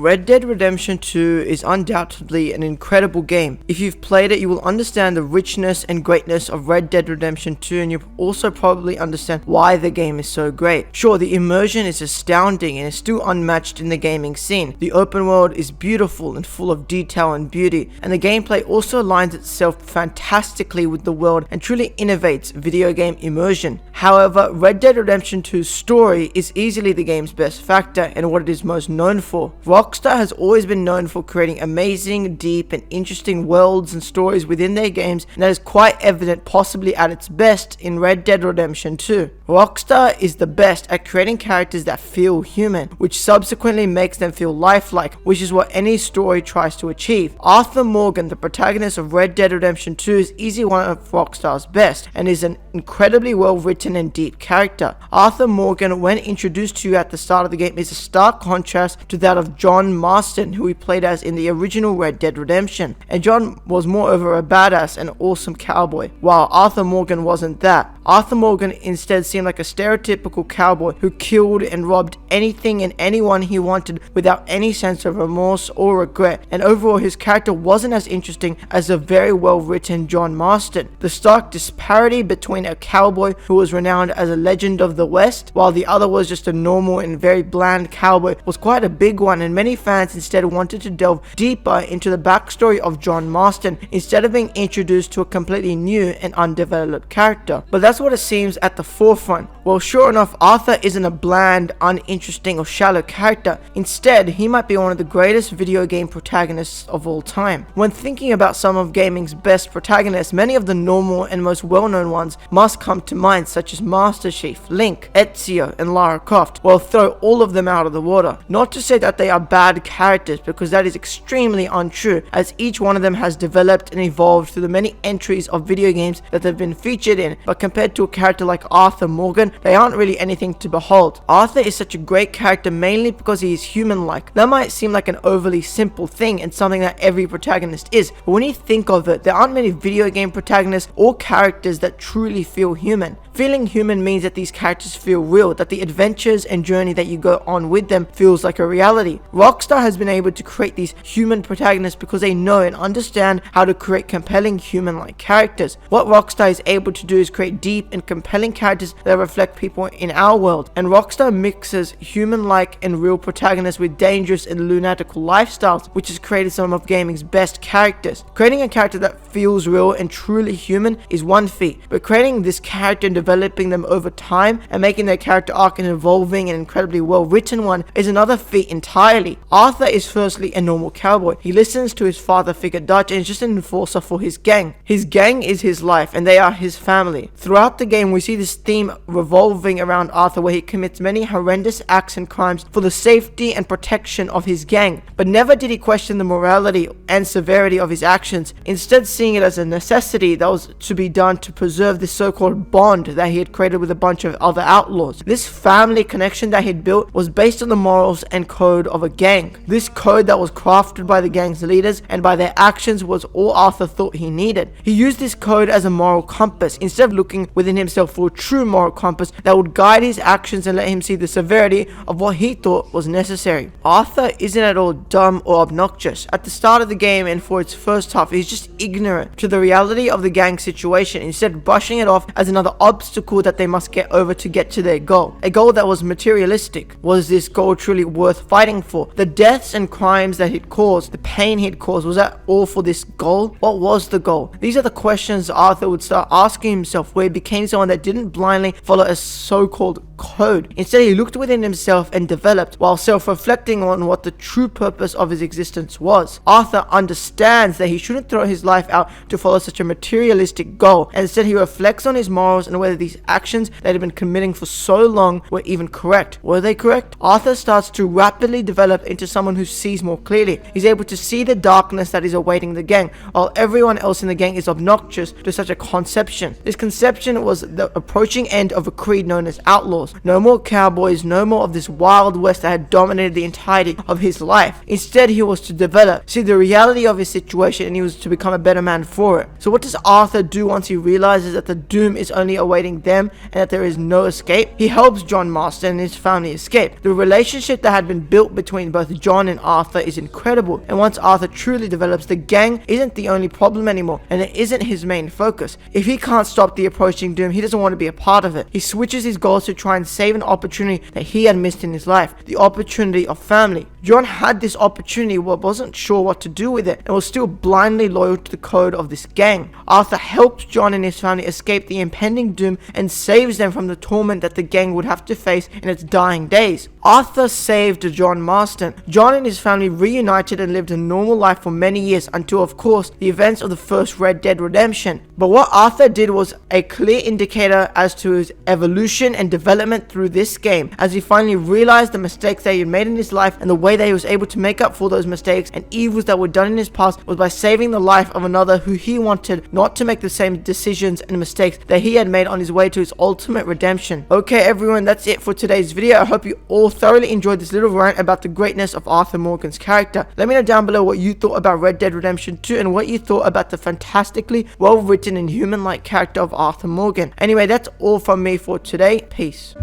Red Dead Redemption 2 is undoubtedly an incredible game. If you've played it, you will understand the richness and greatness of Red Dead Redemption 2, and you'll also probably understand why the game is so great. Sure, the immersion is astounding and is still unmatched in the gaming scene. The open world is beautiful and full of detail and beauty, and the gameplay also aligns itself fantastically with the world and truly innovates video game immersion. However, Red Dead Redemption 2's story is easily the game's best factor and what it is most known for. Rockstar has always been known for creating amazing, deep, and interesting worlds and stories within their games, and that is quite evident, possibly at its best, in Red Dead Redemption 2. Rockstar is the best at creating characters that feel human, which subsequently makes them feel lifelike, which is what any story tries to achieve. Arthur Morgan, the protagonist of Red Dead Redemption 2, is easily one of Rockstar's best, and is an incredibly well written and deep character. Arthur Morgan, when introduced to you at the start of the game, is a stark contrast to that of John Marston, who he played as in the original Red Dead Redemption. And John was moreover a badass and awesome cowboy, while Arthur Morgan wasn't that. Arthur Morgan instead seemed like a stereotypical cowboy who killed and robbed anything and anyone he wanted without any sense of remorse or regret, and overall his character wasn't as interesting as the very well written John Marston. The stark disparity between a cowboy who was renowned as a legend of the West, while the other was just a normal and very bland cowboy, was quite a big one, and many fans instead wanted to delve deeper into the backstory of John Marston instead of being introduced to a completely new and undeveloped character. But that's what it seems at the forefront. Well, sure enough, Arthur isn't a bland, uninteresting, or shallow character. Instead, he might be one of the greatest video game protagonists of all time. When thinking about some of gaming's best protagonists, many of the normal and most well-known ones must come to mind, such as Master Chief, Link, Ezio, and Lara Croft. Well, throw all of them out of the water. Not to say that they are bad characters, because that is extremely untrue, as each one of them has developed and evolved through the many entries of video games that they've been featured in, but compared to a character like Arthur Morgan, they aren't really anything to behold. Arthur is such a great character mainly because he is human-like. That might seem like an overly simple thing and something that every protagonist is, but when you think of it, there aren't many video game protagonists or characters that truly feel human. Feeling human means that these characters feel real, that the adventures and journey that you go on with them feels like a reality. Rockstar has been able to create these human protagonists because they know and understand how to create compelling human-like characters. What Rockstar is able to do is create deep and compelling characters that reflect people in our world, and Rockstar mixes human-like and real protagonists with dangerous and lunatical lifestyles, which has created some of gaming's best characters. Creating a character that feels real and truly human is one feat, but creating this character and developing them over time and making their character arc an evolving and incredibly well written one is another feat entirely. Arthur is firstly a normal cowboy. He listens to his father figure Dutch and is just an enforcer for his gang. His gang is his life and they are his family. Throughout the game we see this theme revolving around Arthur, where he commits many horrendous acts and crimes for the safety and protection of his gang, but never did he question the morality and severity of his actions, instead seeing it as a necessity that was to be done to preserve this so-called bond that he had created with a bunch of other outlaws. This family connection that he'd built was based on the morals and code of a gang. This code that was crafted by the gang's leaders and by their actions was all Arthur thought he needed. He used this code as a moral compass instead of looking within himself for a true moral compass that would guide his actions and let him see the severity of what he thought was necessary. Arthur isn't at all dumb or obnoxious. At the start of the game and for its first half, he's just ignorant to the reality of the gang situation, instead brushing it off as another obstacle that they must get over to get to their goal. A goal that was materialistic. Was this goal truly worth fighting for? The deaths and crimes that he'd caused, the pain he'd caused, was that all for this goal? What was the goal? These are the questions Arthur would start asking himself, where he became someone that didn't blindly follow a so-called code. Instead, he looked within himself and developed, while self-reflecting on what the true purpose of his existence was. Arthur understands that he shouldn't throw his life out to follow such a materialistic goal, and instead he reflects on his morals and whether these actions that he'd been committing for so long were even correct. Were they correct? Arthur starts to rapidly develop into someone who sees more clearly. He's able to see the darkness that is awaiting the gang, while everyone else in the gang is obnoxious to such a conception. This conception was the approaching end of a creed known as outlaws. No more cowboys, no more of this wild west that had dominated the entirety of his life. Instead, he was to develop, see the reality of his situation, and he was to become a better man for it. So what does Arthur do once he realizes that the doom is only awaiting awaiting them and that there is no escape. He helps John Marston and his family escape. The relationship that had been built between both John and Arthur is incredible, and once Arthur truly develops, the gang isn't the only problem anymore, and it isn't his main focus. If he can't stop the approaching doom, he doesn't want to be a part of it. He switches his goals to try and save an opportunity that he had missed in his life, the opportunity of family. John had this opportunity but wasn't sure what to do with it, and was still blindly loyal to the code of this gang. Arthur helps John and his family escape the impending doom and saves them from the torment that the gang would have to face in its dying days. Arthur saved John Marston. John and his family reunited and lived a normal life for many years until, of course, the events of the first Red Dead Redemption. But what Arthur did was a clear indicator as to his evolution and development through this game, as he finally realized the mistakes that he had made in his life, and the way that he was able to make up for those mistakes and evils that were done in his past was by saving the life of another who he wanted not to make the same decisions and mistakes that he had made on his way to his ultimate redemption. Okay everyone, that's it for today's video. I hope you all thoroughly enjoyed this little rant about the greatness of Arthur Morgan's character. Let me know down below what you thought about Red Dead Redemption 2 and what you thought about the fantastically well written and human-like character of Arthur Morgan. Anyway, that's all from me for today. Peace.